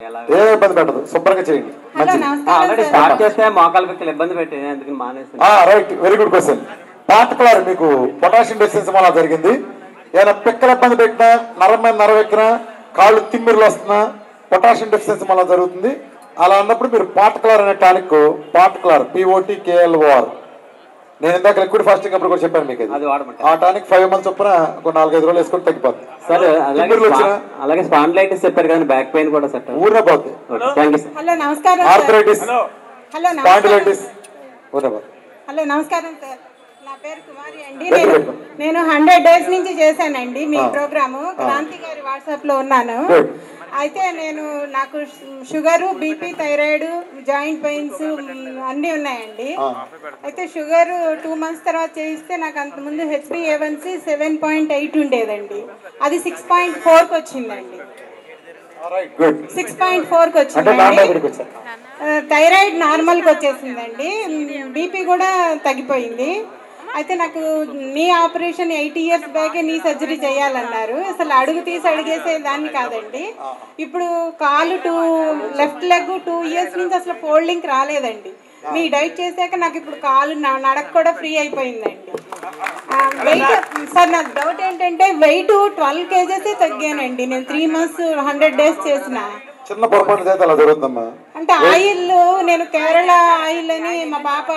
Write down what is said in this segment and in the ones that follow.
ఏ ఇబ్బంది పెట్టదు, శుభ్రంగా చేయండి. ఆల్రెడీ స్టార్ట్ చేస్తే మోకాలు పిక్కలు ఇబ్బంది పెట్టింది, అందుకని మానేసి. Right, very good question. Particulate మీకు పొటాషియం డెఫిషియన్సీ వల్ల జరిగింది. ఏదైనా పిక్కలు ఇబ్బంది పెట్టినా, నరం మీద నరం ఎక్కినా, కాళ్ళు తిమ్మిర్లు వస్తున్నా పొటాషియం డెఫిషియన్సీ వల్ల జరుగుతుంది. అలా అన్నప్పుడు మీరు పార్టికులర్ అనే టానిక్, పార్టికులర్ POTKLOR, నేను ఇందాక లిక్విడ్ ఫాస్టింగ్ అప్పుడు కూడా చెప్పాను మీకు. ఆ టానిక్ 5 months చొప్పున ఒక 4-5 రోజులు వేసుకొని తగ్గిపోతుంది. సరే, అలాగే స్పాండిలైటిస్ చెప్పారు కానీ బ్యాక్ పెయిన్ కూడా సెట్ ఊరినే పోతుంది. హలో నమస్కారం. ఆర్థరైటిస్, స్పాండిలైటిస్ ఊరినే పోతుంది. హలో నమస్కారం సార్, నా పేరు కుమారి అండి. నేను 100 days నుంచి చేశానండి మీ ప్రోగ్రాము. క్రాంతి గారి వాట్సాప్ లో ఉన్నాను. అయితే నాకు sugar, BP, thyroid, joint pains అన్నీ ఉన్నాయండి. అయితే షుగర్ 2 months తర్వాత చేయిస్తే నాకు అంతకుముందు HbA1c 7.8 ఉండేదండి, అది 6.4కి వచ్చిందండి. 6.4కి వచ్చిందండి. థైరాయిడ్ నార్మల్కి వచ్చేసిందండి, BP కూడా తగ్గిపోయింది. అయితే నాకు నీ ఆపరేషన్ 8 years బ్యాకే నీ సర్జరీ చేయాలన్నారు. అసలు అడుగు తీసి అడిగేసే దాన్ని కాదండి. ఇప్పుడు కాలు లెఫ్ట్ లెగ్ 2 years నుంచి అసలు ఫోల్డింగ్ రాలేదండి. మీ డైట్ చేశాక నాకు ఇప్పుడు కాలు నడక కూడా ఫ్రీ అయిపోయిందండి. వెయిట్ సార్, నాకు డౌట్ ఏంటంటే వెయిట్ 12 kgs తగ్గానండి నేను 3 months 100 days చేసిన. చిన్న పొరపాటు చేస్తే అలా జరుగుతుందమ్మా. అంటే ఆయిల్ నేను కేరళ ఆయిల్ అని మా పాప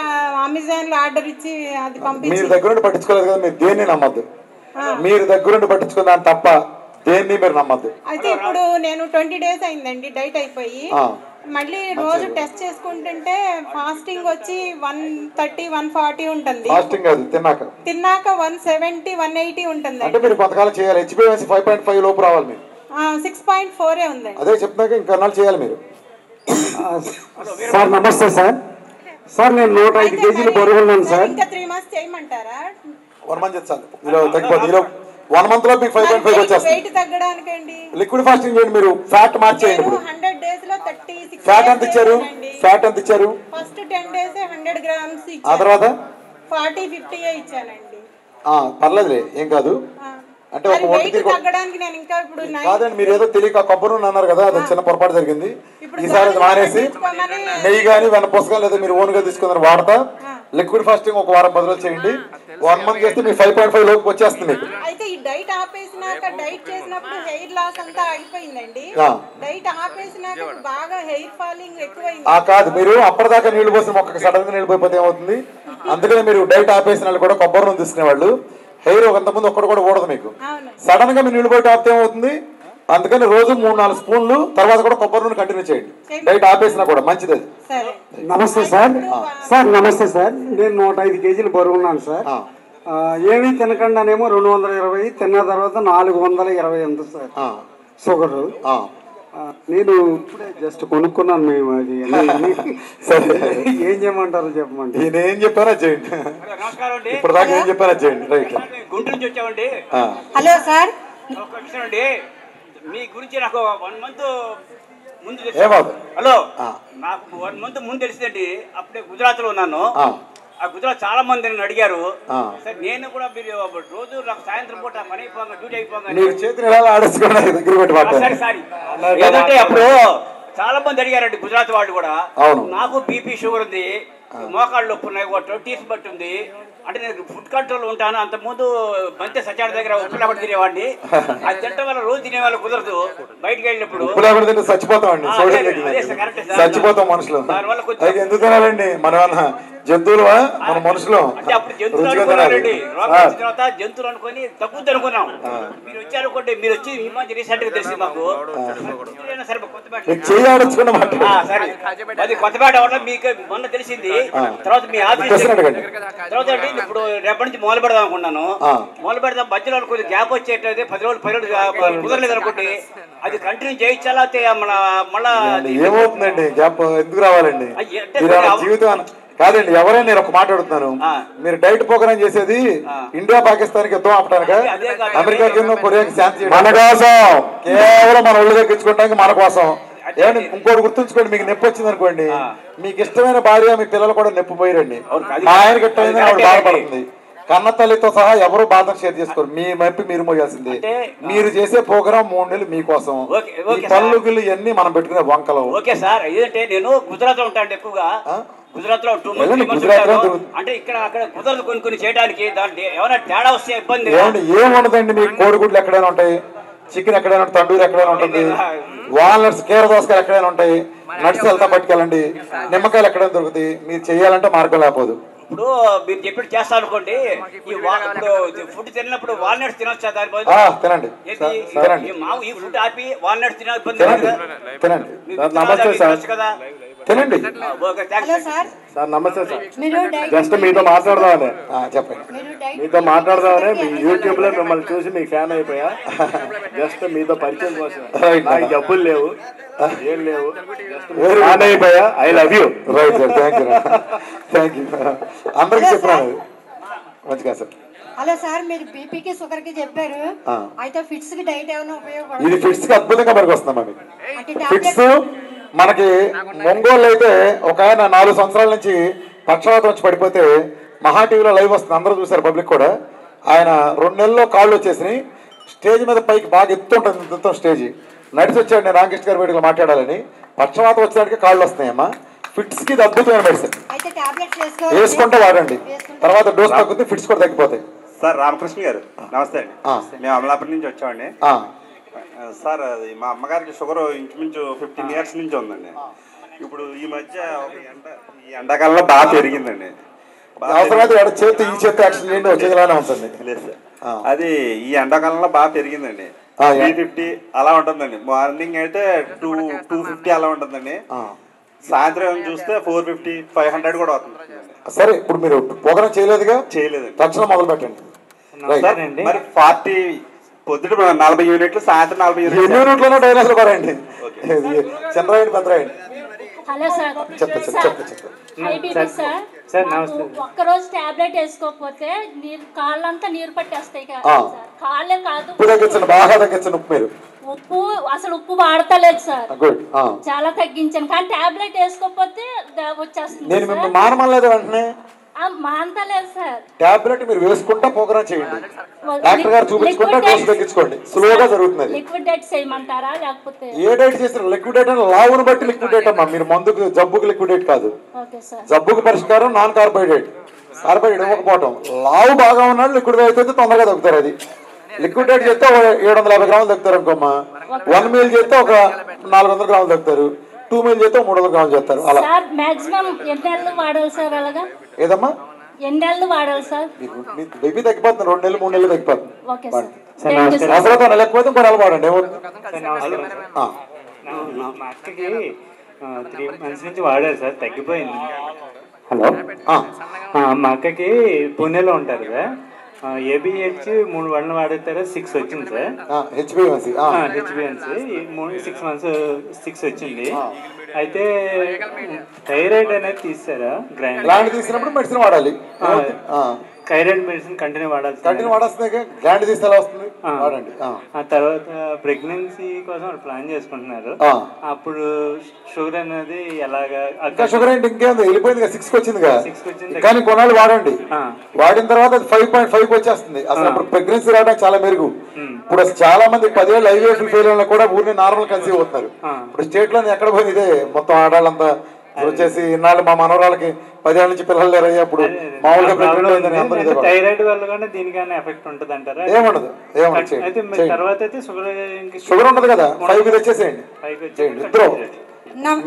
అమెజాన్ లో ఆర్డర్ ఇచ్చి అది పంపించి. మీరు దగ్గరుండి పట్టించుకోలేదు కదా, మీరు దేన్ని నమ్మద్దు. మీరు దగ్గరుండి పట్టించుకున్నాను తప్ప దేన్ని మీరు నమ్మద్దు. అయితే ఇప్పుడు నేను 20 days అయిందండి డైట్ అయిపోయి. మళ్ళీ రోజు టెస్ట్ చేసుకుంటుంటే ఫాస్టింగ్ వచ్చి 130, 140 ఉంటుంది. ఫాస్టింగ్ కాదు, తిన్నాక 170, 180 ఉంటుంది. అంటే మీరు కొంతకాలం చేయాలి. HbA1c 5.5 లోపు రావాలి. మీరు 6.4 ఉందండి. అదే చెప్తున్నాక ఇంకా నాలుగు చేయాలి మీరు. సార్ నమస్తే సార్. సార్ నేను 105 kgs బరువు ఉన్నాను సార్. ఇంకా 3 months చేయమంటారా? 1 month చాలు. ఇలా తగ్గిపోతుంది. 1 month లో మీకు 5.5 వచ్చేస్తుంది. వెయిట్ తగ్గడానికండి లిక్విడ్ ఫాస్టింగ్ చేయండి. మీరు ఫ్యాట్ మార్చేయండి. ఇప్పుడు 100 days లో 36 ఫ్యాట్ ఎంత ఇచ్చారు? ఫస్ట్ 10 days 100 grams ఇచ్చారు. ఆ తర్వాత 40, 50 ఇచ్చానండి. పర్లేదులే, ఏం కాదు. అంటే ఒక కాదండి, మీరు ఏదో తెలియక కొబ్బరి నూనె అన్నారు కదా, అది చిన్న పొరపాటు జరిగింది. ఈసారి అది మానేసి నెయ్యి కానీ వెనపూసగా లేదా మీరు ఓన్గా తీసుకున్నారు వాడతా. లిక్విడ్ ఫాస్టింగ్ ఒక వారం 10 రోజులు చేయండి. 1 month చేస్తే మీకు 5.5 లోపు వచ్చేస్తుంది మీకు. అయితే ఈ డైట్ ఆపేసినాక డైట్ చేసినప్పుడు హెయిర్ లాస్ అంతా అయిపోయిందండి. డైట్ ఆపేసినాక బాగా హెయిర్ ఫాలింగ్ ఎక్కువైంది. కాదు, మీరు అప్పటిదాకా నీళ్లు పోసిన మొక్కకి సడన్ గా నీళ్లు పోయిపోతే ఏమవుతుంది? అందుకనే మీరు డైట్ ఆపేసిన వాళ్ళు కూడా కొబ్బరి నూనె తీసుకునేవాళ్ళు. హెయిర్ అంతకుముందు ఒక్కడు కూడా ఊడదు మీకు. సడన్ గా మీరు నీళ్ళు పోయి ఆపితే ఏమవుతుంది? అందుకని రోజు 3-4 స్పూన్లు, తర్వాత కూడా కొబ్బరి నూనె కంటిన్యూ చేయండి. డైట్ ఆపేసినా కూడా మంచిది. నమస్తే సార్. నమస్తే సార్, నేను 105 kgs బరువు ఉన్నాను సార్. ఏమీ తినకుండానేమో 220, తిన్న తర్వాత 420 ఎంత సార్ షుగర్. నేను ఇప్పుడే జస్ట్ కొనుక్కున్నాను మేము. అది సరే, ఏం చేయమంటారు చెప్పమండి. నేను ఏం చెప్పారా చేయండి. ఇప్పుడు దాకా ఏం చెప్పారా చేయండి. రైట్. గుంటూరు నుంచి వచ్చామండి. హలో సార్, అండి మీ గురించి నాకు 1 month ముందు హలో నాకు 1 month ముందు తెలిసిందండి. అప్పుడే గుజరాత్ లో ఉన్నాను. ఆ గుజరాత్ చాలా మంది నన్ను అడిగారు. సార్ నేను కూడా మీరు రోజు నాకు సాయంత్రం పూట పని అయిపోగా డ్యూటీ అయిపోగా ఏదంటే అప్పుడు చాలా మంది అడిగారండి గుజరాత్ వాళ్ళు కూడా. నాకు BP షుగర్ ఉంది, మోకాళ్ళు నొప్పి ఉన్నాయి, 20 బట్టి ఉంది. అంటే నేను ఫుడ్ కంట్రోల్ ఉంటాను. అంతకుముందు బంతే సచాడ దగ్గర ఉప్పు లేకుండా తినేవాడిని. అది తినడం వల్ల రోజు తినేవాళ్ళు కుదరదు. బయటకు వెళ్ళినప్పుడు చచ్చిపోతాం మనుషులు. ఎందుకు తినాలండి? మన జంతువులు మన మనుషులు. అంటే అప్పుడు జంతువులు అనుకున్నారండి. రోగం తర్వాత జంతువులు అనుకుని తగ్గుద్ది అనుకున్నాం. మీరు వచ్చారు అనుకోండి, మీరు వచ్చి ఈ మధ్య రీసెంట్ గా తెలిసింది మాకు. సరే అది కొత్తపేట అవ్వడం మీకు మొన్న తెలిసింది. తర్వాత మీ ఆఫీస్ తర్వాత ఇప్పుడు రేపటి నుంచి మొదలు పెడదాం అనుకున్నాను. మొదలు పెడదాం మధ్యలో కొంచెం గ్యాప్ వచ్చేటది 10 రోజులు కుదరలేదు అనుకోండి. అది కంటిన్యూ చేయించాలా మన మళ్ళా ఏమవుతుందండి? గ్యాప్ ఎందుకు రావాలండి? జీవితం కాదండి. ఎవరైనా నేను ఒక మాట అడుగుతున్నాను. మీరు డైట్ ప్రోగ్రామ్ చేసేది ఇండియా పాకిస్తాన్ కి యుద్ధం ఆపడానిక, అమెరికా కింద కొరియాకి శాంతి మన కోసం, కేవలం మన ఒళ్ళు తగ్గించుకోవడానికి మన కోసం. ఏమంటే ఇంకోటి గుర్తుంచుకోండి, మీకు నొప్పి వచ్చింది అనుకోండి, మీకు ఇష్టమైన భార్య మీ పిల్లలు కూడా నొప్పి పోయిరండి. మా ఆయనకి ఇష్టమైందని ఆవిడ బాధపడుతుంది. కన్నతల్లితో సహా ఎవరు బాధను షేర్ చేసుకోరు. మీ మైపు మీరు మోయాల్సిందే. మీరు చేసే ప్రోగ్రామ్ 3 నెలలు మీకోసం. పళ్ళు గిల్లు ఇవన్నీ మనం పెట్టుకునే వంకలు. ఓకే సార్, ఏదంటే నేను గుజరాత్ లో ఉంటాను ఎక్కువగా. గుజరాత్ లో 2 months అంటే ఇక్కడ అక్కడ కుదరదు కొన్ని చేయడానికి. దాంట్లో ఏమైనా తేడా వస్తే ఇబ్బంది ఏముండదండి. మీకు కోడిగుడ్లు ఎక్కడైనా ఉంటాయి, చికెన్ ఎక్కడైనా ఉంటుంది, తండూరి ఎక్కడైనా ఉంటుంది, వాల్నట్స్ కీర దోసకాయలు ఎక్కడైనా ఉంటాయి, నట్స్ వెళ్తా పట్టుకెళ్ళండి, నిమ్మకాయలు ఎక్కడైనా దొరుకుతాయి. మీరు చేయాలంటే మార్గం లేకపోదు. ఇప్పుడు మీరు చెప్పి చేస్తాను అనుకోండి, ఇప్పుడు ఫుడ్ తిన్నప్పుడు వాల్నట్స్ తినొచ్చా? దాని బదులు తినండి. ఈ ఫుడ్ ఆపి వాల్నట్స్ తిన ఇబ్బంది కదా. తినండి. సార్ నమస్తే సార్, జస్ట్ మీతో మాట్లాడదామని. చెప్పండి. మీతో మాట్లాడదామని మీ యూట్యూబ్ లో మిమ్మల్ని చూసి మీకు ఫ్యాన్ అయిపోయా. జస్ట్ మీతో పరిచయం కోసం. నాకు జబ్బులు లేవు, ఏం లేవు, ఫ్యాన్ అయిపోయా. I love you. Right sir, thank you. అందరికి చెప్తున్నాను మంచిగా సార్. హలో సార్, మీరు బీపీకి షుగర్ కి చెప్పారు, అయితే ఫిట్స్ కి డైట్ ఏమైనా ఉపయోగపడుతుంది? ఇది ఫిట్స్ కి అద్భుతంగా పనికి వస్తుందమ్మా. మీకు ఫిట్స్ మనకి ఒంగోలు అయితే ఒక ఆయన 4 సంవత్సరాల నుంచి పక్షవాతం వచ్చి పడిపోతే మహా టీవీలో లైవ్ వస్తుంది, అందరూ చూసారు, పబ్లిక్ కూడా. ఆయన 2 నెలల్లో కాళ్ళు వచ్చేసినాయి. స్టేజ్ మీద పైకి బాగా ఎత్తుంటుంది, ఇంత స్టేజ్ నడిచి వచ్చాడు. నేను రామకృష్ణ గారి వీడియోలో మాట్లాడాలని. పక్షవాతం వచ్చేటికి కాళ్ళు వస్తున్నాయమ్మా. ఫిట్స్ కి ఇది అద్భుతమైన మెడిసిన్. వేసుకుంటే వాడండి, తర్వాత డోస్ తగ్గుతుంది, ఫిట్స్ కూడా తగ్గిపోతాయి. సార్ రామకృష్ణ గారు నమస్తే అండి. మేము అమలాపురం నుంచి వచ్చామండి. సార్ అది మా అమ్మగారికి షుగర్ ఇంచుమించు 15 years నుంచి ఉందండి. ఇప్పుడు ఈ మధ్య ఈ ఎండాకాలంలో బాగా పెరిగిందండి. అవసరమైతే చేతి ఈ చేతి యాక్షన్ చేయండి, వచ్చేలానే ఉంటుంది. లేదు సార్, అది ఈ ఎండాకాలంలో బాగా పెరిగిందండి. 350 అలా ఉంటుందండి. మార్నింగ్ అయితే 250 అలా ఉంటుందండి. సాయంత్రం చూస్తే 450, 500 కూడా అవుతుంది. సరే, ఇప్పుడు మీరు ప్రోగ్రామ్ చేయలేదుగా? చేయలేదండి. తక్షణం మొదలు పెట్టండి. మరి 40 పొద్దుట 40 యూనిట్లు, సాయంత్రం 40 యూనిట్లోనే డైలాగులు పడండి. చంద్రాయండి, భద్రాయండి. హలో సార్, ఒక్కరోజు టాబ్లెట్ వేసుకోకపోతే కాళ్ళంతా నీరు పట్టేస్తాయి కదా సార్. కాళ్ళే కాదు, బాగా తగ్గించండి ఉప్పు. మీరు ఉప్పు అసలు ఉప్పు వాడతలేదు సార్, చాలా తగ్గించాను. కానీ టాబ్లెట్ వేసుకోకపోతే వచ్చేస్తుంది. నేను మిమ్మల్ని మానమలేదు వెంటనే మానతలేదు సార్. టాబ్లెట్ మీరు వేసుకుంటా ప్రోగ్రామ్ చేయండి, డాక్టర్ గారు చూపించుకుంటా డోసు తగ్గించుకోండి. స్లోగా జరుగుతుంది. లిక్విడ్ డైట్ చేయమంటారా లేకపోతే ఏ డైట్ చేస్తారు? లిక్విడ్ డైట్ అంటే లావును బట్టి లిక్విడ్ డైట్ అమ్మా. మీరు మందుకు జబ్బుకు లిక్విడ్ డైట్ కాదు. జబ్బుకు పరిష్కారం నాన్ కార్బోహైడ్రేట్. కార్బోహైడ్రేట్ ఇవ్వకపోవటం. లావు బాగా ఉన్నాడు లిక్విడ్ డైట్ అయితే తొందరగా తగ్గుతారు. అది లిక్విడ్ డైట్ చేస్తే 750 గ్రాములు తగ్గుతారు అనుకోమ్మా. 1 meal చేస్తే ఒక 400 గ్రాములు తగ్గుతారు. 2 meal చేస్తే 300 గ్రాములు చేస్తారు. అలా మాక్సిమం ఎన్ని నెలలు వాడాలి సార్? అలాగా ఏదమ్మా ఎన్ని నెలలు వాడాలి సార్? బేబీ తగ్గిపోతుంది, 2 నెలలు 3 నెలలు తగ్గిపోతుంది. అవసరం లేకపోతే ఇంకో నెల వాడండి. మా అక్కకి 3 months నుంచి వాడారు సార్, తగ్గిపోయింది. హలో, మా అక్కకి పూణేలో ఉంటారు కదా, ఏబిహెచ్ 3 వాడలు వాడతారా 6 వచ్చింది సార్. హెచ్బిఎన్సీ 6 months 6 వచ్చింది. అయితే థైరాయిడ్ అనేది తీసారా? గ్లాండ్ తీసినప్పుడు మెడిసిన్ వాడాలి. థైరాయిడ్ మెడిసిన్ కంటిన్యూ వాడాల్సిందే. గ్లాండ్ తీస్తే ఎలా వస్తుంది? వాడండి. ఆ తర్వాత ప్రెగ్నెన్సీ కోసం ప్లాన్ చేసుకుంటున్నారు. అప్పుడు షుగర్ అనేది ఎలాగా? షుగర్ ఏంటి ఇంకేంది, వెళ్ళిపోయింది. 6 వచ్చిందిగా. కానీ కొన్నాళ్ళు వాడండి. వాడిన తర్వాత అది 5.5 వచ్చేస్తుంది. అసలు అప్పుడు ప్రెగ్నెన్సీ రావడానికి చాలా మెరుగు. ఇప్పుడు చాలా మంది 10 ఏళ్ళు ఐవీఎఫ్ ఫెయిల్ అయినా కూడా ఊరిని నార్మల్ కన్సీవ్ అవుతున్నారు. ఇప్పుడు స్టేట్ లో ఎక్కడ పోయింది ఇదే మొత్తం ఆడాలంతా వచ్చేసి. ఇన్నాళ్ళు మా మనవరాలకి 10 ఏళ్ళ నుంచి పిల్లలు లేరు. అప్పుడు మామూలుగా థైరాయిడ్ వల్ల కూడా దీనికైనా ఎఫెక్ట్ ఉంటుంది అంటారా? ఏమన్నది తర్వాత అయితే షుగర్ ఉండదు కదా, 5 తెచ్చేసేయండి. ఇద్దరు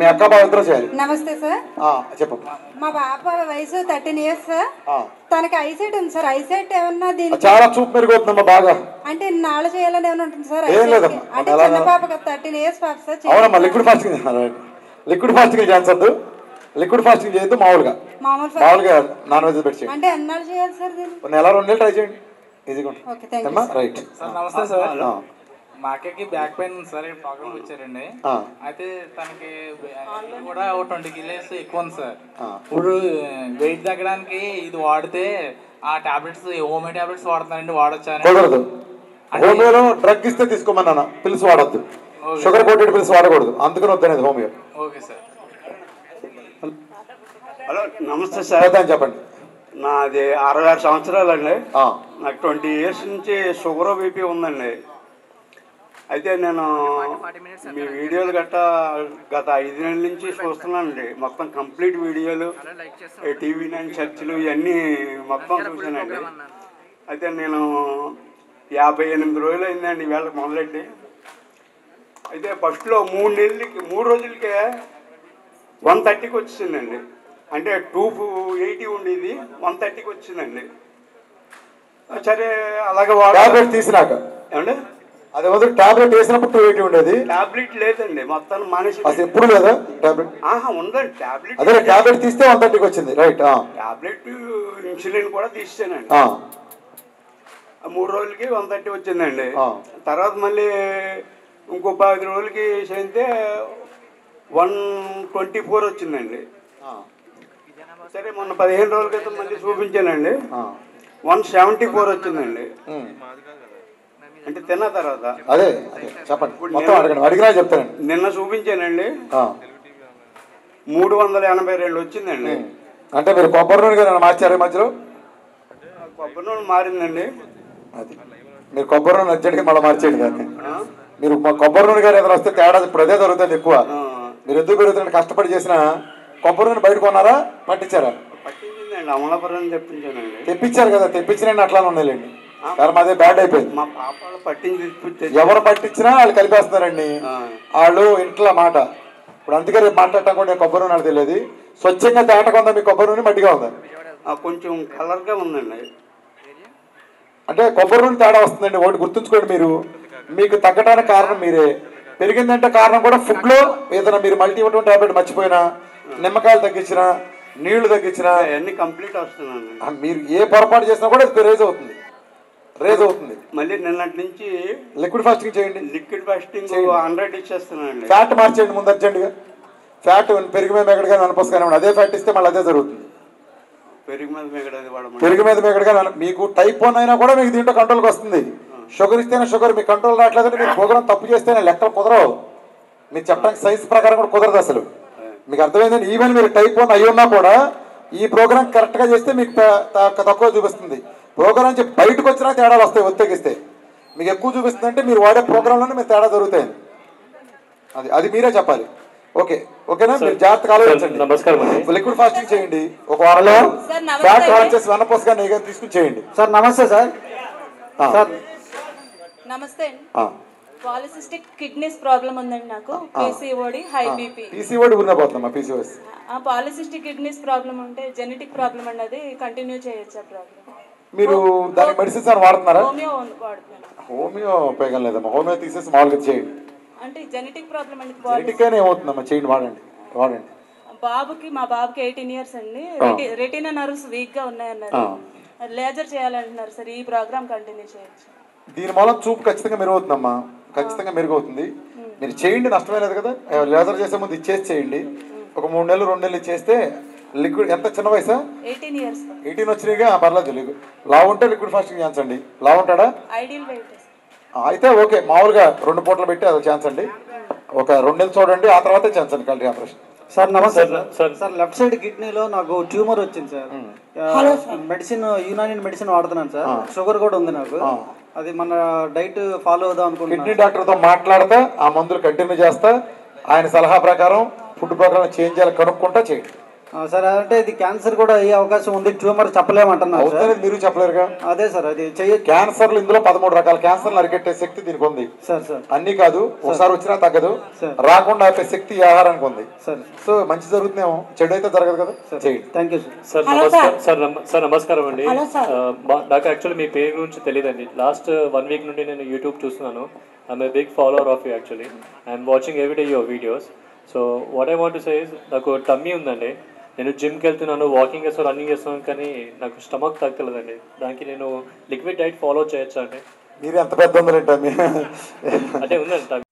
మీ అక్క బావ ఇద్దరు చేయాలి. నమస్తే సార్, చెప్పు. మా పాప వయసు 13 years సార్. తనకి ఐసైట్ ఉంది సార్. ఐసైట్ ఏమన్నా దీనికి చాలా చూపు మెరుగవుతుందమ్మా బాగా. అంటే నాళ్ళు చేయాలని ఏమైనా ఉంటుంది సార్? ఏం లేదమ్మా. అంటే చిన్న పాప 13 years పాప సార్. అవునమ్మా, లిక్విడ్ ఫాస్టింగ్ చేయించద్దు. లిక్విడ్ ఫాస్టింగ్ చేయొద్దు. మామూలుగా నాన్ వెజ్ పెట్టి అంటే ఎన్నాళ్ళు చేయాలి సార్? నెల 2 నెలలు ట్రై చేయండి. ఈజీగా రైట్. నమస్తే సార్, మా అక్కకి బ్యాక్ పెయిన్ ఉంది సార్. ప్రోగ్రామ్ వచ్చారండి. అయితే తనకి కూడా 20 kilos ఎక్కువ ఉంది సార్. ఇప్పుడు వెయిట్ తగ్గడానికి ఇది వాడితే ఆ టాబ్లెట్స్ హోమియో టాబ్లెట్స్ వాడుతున్నారండి, వాడొచ్చా? కుదరదు. హోమియోలో డ్రగ్ ఇస్తే తీసుకోమన్నా, పిల్స్ వాడద్దు. షుగర్ కోటెడ్ పిల్స్ వాడకూడదు, అందుకని వద్దనేది హోమియో. Okay sir. హలో నమస్తే సార్. చెప్పండి. నాది 66 సంవత్సరాలండి. నాకు 20 years నుంచి షుగర్ బీపీ ఉందండి. అయితే నేను మీ వీడియోలు గట్టా గత 5 నెలల నుంచి చూస్తున్నానండి. మొత్తం కంప్లీట్ వీడియోలు, TV9 చర్చలు ఇవన్నీ మొత్తం చూశానండి. అయితే నేను 58 రోజులు అయిందండి ఈవేళ మొదలెట్టి. అయితే ఫస్ట్లో 3 రోజులకే 130కి వచ్చిందండి. అంటే 280 ఉండేది 130కి వచ్చిందండి. సరే అలాగే టాబ్లెట్ తీసినాక ఏమండి అదే వద్దు, టాబ్లెట్ వేసినప్పుడు 280 ఉండేది. టాబ్లెట్ లేదండి, మొత్తం మానేసి. అసలు ఎప్పుడు లేదా టాబ్లెట్? ఉందండి టాబ్లెట్. అదే టాబ్లెట్ తీస్తే 130కి వచ్చింది. రైట్. టాబ్లెట్ ఇన్సులిన్ కూడా తీసానండి. 3 రోజులకి 130 వచ్చిందండి. తర్వాత మళ్ళీ ఇంకో 10 రోజులకి చేస్తే 124 వచ్చిందండి. సరే మొన్న 15 రోజుల క్రితం మళ్ళీ చూపించానండి, 174 వచ్చిందండి. అంటే తిన్న తర్వాత అదే చెప్పండి, అడిగినా చెప్తానండి. నిన్న చూపించానండి 382 వచ్చిందండి. అంటే మీరు కొబ్బరి నూనె మార్చారు మధ్యలో? కొబ్బరి నూనె మారిందండి. అది మీరు కొబ్బరి నూనె అర్జెంట్గా మళ్ళీ మార్చేయండి దాన్ని. మీరు కొబ్బరి నూనె గారు ఏదైనా వస్తే తేడా ఇప్పుడు అదే దొరుకుతుంది ఎక్కువ. మీరు ఎందుకు పెరుగుతుంది? కష్టపడి చేసిన కొబ్బరి నూనె బయట కొన్నారా, పట్టించారా? పట్టించిందండి, అమలాపురం తెప్పించానండి. తెప్పించారు కదా, తెప్పించినండి అట్లానే ఉన్నాయండి. కారణం అదే బ్యాడ్ అయిపోయింది. మా పాప పట్టించి ఎవరు పట్టించినా వాళ్ళు కలిపేస్తున్నారండి. వాళ్ళు ఇంట్లో మాట. ఇప్పుడు అందుకే రేపు మాట్లాడటం కూడా కొబ్బరి నూనె తెలియదు. స్వచ్ఛంగా తేటగా ఉందా మీ కొబ్బరి నూనె, మట్టిగా ఉందా? కొంచెం కలర్గా ఉందండి. అంటే కొబ్బరి నూనె తేడా వస్తుందండి. ఒకటి గుర్తుంచుకోండి, మీరు మీకు తగ్గడానికి కారణం మీరే. పెరిగిందంటే కారణం కూడా ఫుడ్లో ఏదైనా మీరు మల్టీవిటమిన్ టాబ్లెట్ మర్చిపోయినా, నిమ్మకాయలు తగ్గించినా, నీళ్లు తగ్గించినా అన్ని కంప్లీట్ వస్తున్నాను. మీరు ఏ పొరపాటు చేసినా కూడా అది రేజ్ అవుతుంది. మళ్ళీ నిన్నటి నుంచి లిక్విడ్ ఫాస్టింగ్ చేయండి. Liquid fasting 100 ఇచ్చేస్తున్నానండి. ఫ్యాట్ మార్చేయండి ముందు అర్జెంట్గా. ఫ్యాట్ పెరుగు మీద మెగడగా అనపసుకొని అదే ఫ్యాట్ ఇస్తే మళ్ళీ అదే జరుగుతుంది. పెరుగు మీద మెగడగా మీకు టైప్ 1 అయినా కూడా మీకు దీంట్లో కంట్రోల్కి వస్తుంది. షుగర్ ఇస్తేనే షుగర్ మీకు కంట్రోల్ రావట్లేదని మీరు ప్రోగ్రామ్ తప్పు చేస్తేనే లెక్కలు కుదరవు. మీరు చెప్పడానికి సైన్స్ ప్రకారం కూడా కుదరదు అసలు. మీకు అర్థమైందండి. ఈవెన్ మీరు టైప్ 1 అయి ఉన్నా కూడా ఈ ప్రోగ్రామ్ కరెక్ట్గా చేస్తే మీకు తక్కువ చూపిస్తుంది. ప్రోగ్రామ్ నుంచి బయటకు వచ్చినా తేడాలు వస్తాయి. ఒత్తిగిస్తే మీకు ఎక్కువ చూపిస్తుంది అంటే మీరు వాడే ప్రోగ్రాంలోనే మీరు తేడా జరుగుతాయి. అది మీరే చెప్పాలి. ఓకేనా? మీరు జాగ్రత్తగా ఆలోచించండి. లిక్విడ్ ఫాస్టింగ్ చేయండి. ఒక వారంలో ఫ్యాట్ వచ్చేసి వెన్నపూసగా నెయ్యి తీసుకుని చేయండి. సార్ నమస్తే సార్. నమస్తే అండి. పాలిసిస్టిక్ కిడ్నీస్ ప్రాబ్లం ఉందండి నాకు. PCOD, high BP. పీసీఓడి ఉన్నపోతుందమ్మా. పీసీఓఎస్ పాలిసిస్టిక్ కిడ్నీస్ ప్రాబ్లం ఉంటే జెనెటిక్ ప్రాబ్లం అండి. అది కంటిన్యూ చేయొచ్చు ఆ ప్రాబ్లం? మీరు దానికి మెడిసిన్స్ అని వాడుతున్నారా? హోమియో వాడుతున్నాను. హోమియో ఉపయోగం లేదమ్మా. హోమియో తీసేసి మామూలుగా చేయండి. అంటే జెనెటిక్ ప్రాబ్లం అండి. జెనెటిక్ అయినా ఏమవుతుందమ్మా, చేయండి, వాడండి. మా బాబుకి 18 years అండి. రెటీనా నర్వ్స్ వీక్ గా ఉన్నాయన్నారు. లేజర్ చేయాలంటున్నారు సార్. ఈ ప్రోగ్రామ్ కంటిన్యూ చేయొచ్చు? దీని మూలం చూపు ఖచ్చితంగా మెరుగవుతుందమ్మా. ఖచ్చితంగా మెరుగవుతుంది. మీరు చేయండి, నష్టమే లేదు కదా. లేజర్ చేసే ముందు ఇచ్చేసి చేయండి. ఒక 3 నెలలు 2 నెలలు ఇచ్చేస్తే లిక్విడ్. ఎంత చిన్న వయసా? 18 years. 18 వచ్చినాయిగా, పర్లేదు. లావు ఉంటే లిక్విడ్ ఫాస్టింగ్ చేయించండి. లావు ఉంటాడా? ఐడియల్ వెయిట్ అయితే ఓకే, మామూలుగా 2 పూటలు పెట్టి అది చేయించండి. ఒక 2 నెలలు చూడండి, ఆ తర్వాతే చేయించండి కల్టీ ఆపరేషన్. సార్ నమస్తే సార్. లెఫ్ట్ సైడ్ కిడ్నీలో నాకు ట్యూమర్ వచ్చింది సార్. మెడిసిన్ యునాని మెడిసిన్ వాడుతున్నాను సార్. షుగర్ కూడా ఉంది నాకు. అది మన డైట్ ఫాలో అవుదాం అనుకుంటున్నాను. కిడ్నీ డాక్టర్తో మాట్లాడతా, ఆ మందులు కంటిన్యూ చేస్తా, ఆయన సలహా ప్రకారం ఫుడ్ ప్రోగ్రామ్ చేంజ్ చేయాలి, కనుక్కుంటా చేయండి. సార్ అంటే ఇది క్యాన్సర్ కూడా అయ్యే అవకాశం ఉంది. ట్యూమర్ చెప్పలేమంటున్నారు సార్. మీరు చెప్పలేరుగా. అదే సార్, అది చేయొచ్చు. క్యాన్సర్లు ఇందులో 13 రకాల క్యాన్సర్లు అరికెట్టే శక్తి దీనికి ఉంది సార్. అన్ని కాదు, ఒకసారి వచ్చినా తగ్గదు, రాకుండా ఆపే శక్తి ఆహారానికి ఉంది సార్. సో మంచి జరుగుతుందేమో, చెడు అయితే జరగదు కదా. చేయండి. Thank you sir. సార్ నమస్కారం అండి. నాకు యాక్చువల్లీ మీ పేరు గురించి తెలియదండి. లాస్ట్ 1 week నుండి నేను యూట్యూబ్ చూస్తున్నాను. I'm a big follower of you actually. I'm watching everyday your videos. So what I want to say is, నాకు టమ్మీ ఉందండి. నేను జిమ్కి వెళ్తున్నాను, వాకింగ్ చేస్తాను, రన్నింగ్ చేస్తాను, కానీ నాకు స్టమక్ తగ్గలేదండి. దానికి నేను లిక్విడ్ డైట్ ఫాలో చేయొచ్చా అండి? మీరు ఎంత పెద్ద ఉందండి అంటే ఉందండి.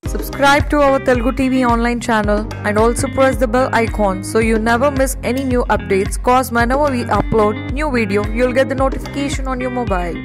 Subscribe to our Telugu TV online channel and also press the bell icon so you never miss any new updates, cause whenever we upload new video, you'll get the notification on your mobile.